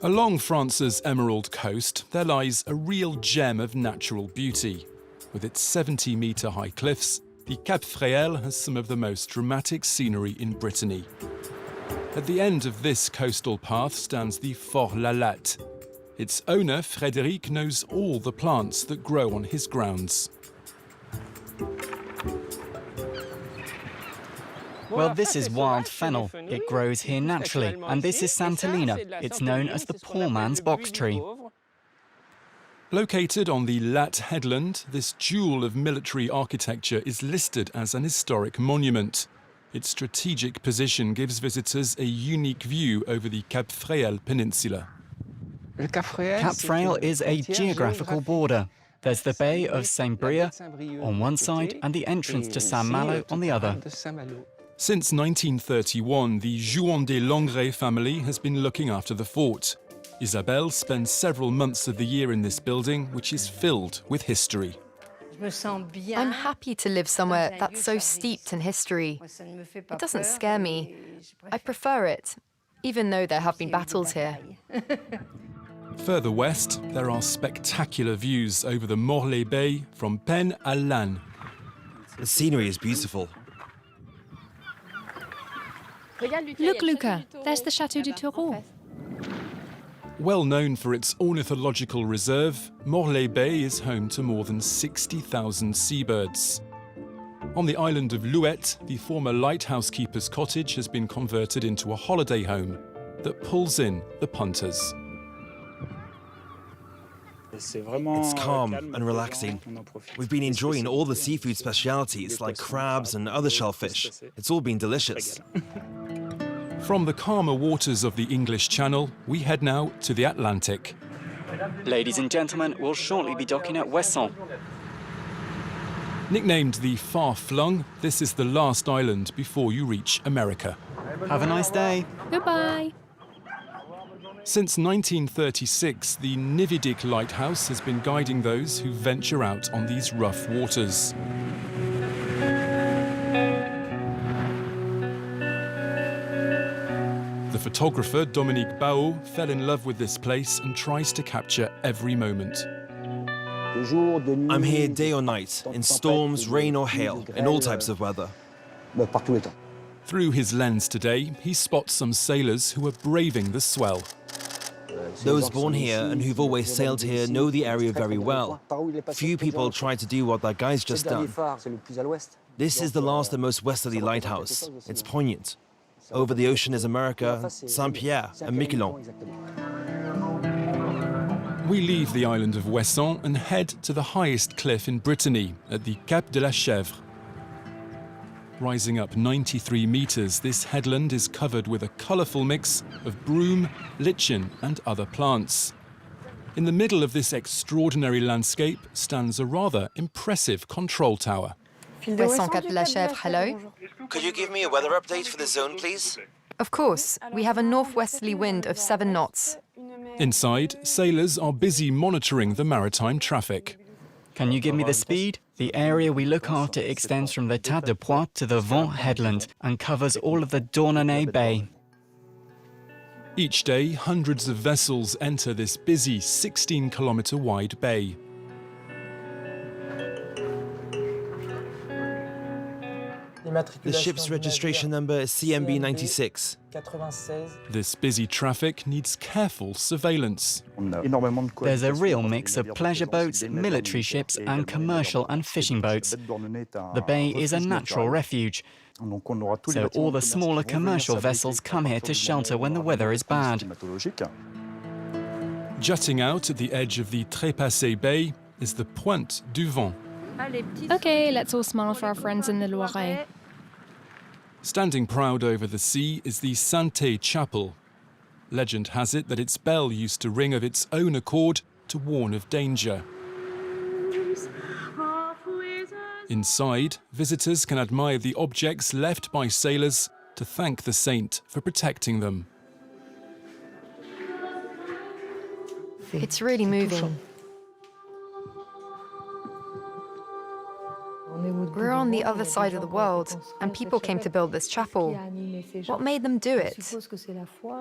Along France's emerald coast, there lies a real gem of natural beauty. With its 70-metre-high cliffs, the Cap Fréhel has some of the most dramatic scenery in Brittany. At the end of this coastal path stands the Fort La Latte. Its owner, Frédéric, knows all the plants that grow on his grounds. Well, this is wild fennel. It grows here naturally. And this is Santolina. It's known as the poor man's box tree. Located on the Latte headland, this jewel of military architecture is listed as an historic monument. Its strategic position gives visitors a unique view over the Cap Fréhel peninsula. Cap Fréhel is a geographical border. There's the Bay of Saint-Brieuc on one side and the entrance to Saint-Malo on the other. Since 1931, the Juan des Langres family has been looking after the fort. Isabelle spends several months of the year in this building, which is filled with history. I'm happy to live somewhere that's so steeped in history. It doesn't scare me. I prefer it, even though there have been battles here. Further west, there are spectacular views over the Morlaix Bay from Pen à Lannes. The scenery is beautiful. Look, Luca, there's the Château du Taureau. Well known for its ornithological reserve, Morlaix Bay is home to more than 60,000 seabirds. On the island of Ouessant, the former lighthouse keeper's cottage has been converted into a holiday home that pulls in the punters. It's calm and relaxing. We've been enjoying all the seafood specialities like crabs and other shellfish. It's all been delicious. From the calmer waters of the English Channel, we head now to the Atlantic. Ladies and gentlemen, we'll shortly be docking at Ouessant. Nicknamed the Far-Flung, this is the last island before you reach America. Have a nice day. Goodbye. Since 1936, the Nividic lighthouse has been guiding those who venture out on these rough waters. The photographer Dominique Bao fell in love with this place and tries to capture every moment. I'm here day or night, in storms, rain or hail, in all types of weather. Through his lens today, he spots some sailors who are braving the swell. Those born here and who've always sailed here know the area very well. Few people try to do what that guy's just done. This is the last and most westerly lighthouse. It's poignant. Over the ocean is America, Saint-Pierre and Miquelon. We leave the island of Ouessant and head to the highest cliff in Brittany, at the Cap de la Chèvre. Rising up 93 metres, this headland is covered with a colourful mix of broom, lichen and other plants. In the middle of this extraordinary landscape stands a rather impressive control tower. Ouessant Cap de la Chèvre, hello? Could you give me a weather update for the zone, please? Of course, we have a northwesterly wind of 7 knots. Inside, sailors are busy monitoring the maritime traffic. Can you give me the speed? The area we look after extends from the Tas de Poix to the Vent headland and covers all of the Douarnenez Bay. Each day, hundreds of vessels enter this busy 16-kilometre wide bay. The ship's registration number is CMB 96. This busy traffic needs careful surveillance. There's a real mix of pleasure boats, military ships and commercial and fishing boats. The bay is a natural refuge, so all the smaller commercial vessels come here to shelter when the weather is bad. Jutting out at the edge of the Trépassé Bay is the Pointe du Vent. Okay, let's all smile for our friends in the Loiret. Standing proud over the sea is the Sante Chapel. Legend has it that its bell used to ring of its own accord to warn of danger. Inside, visitors can admire the objects left by sailors to thank the saint for protecting them. It's really moving. We're on the other side of the world, and people came to build this chapel. What made them do it?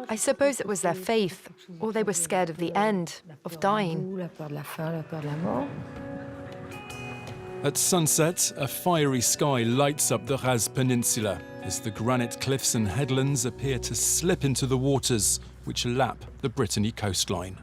I suppose it was their faith, or they were scared of the end, of dying. At sunset, a fiery sky lights up the Raz Peninsula as the granite cliffs and headlands appear to slip into the waters which lap the Brittany coastline.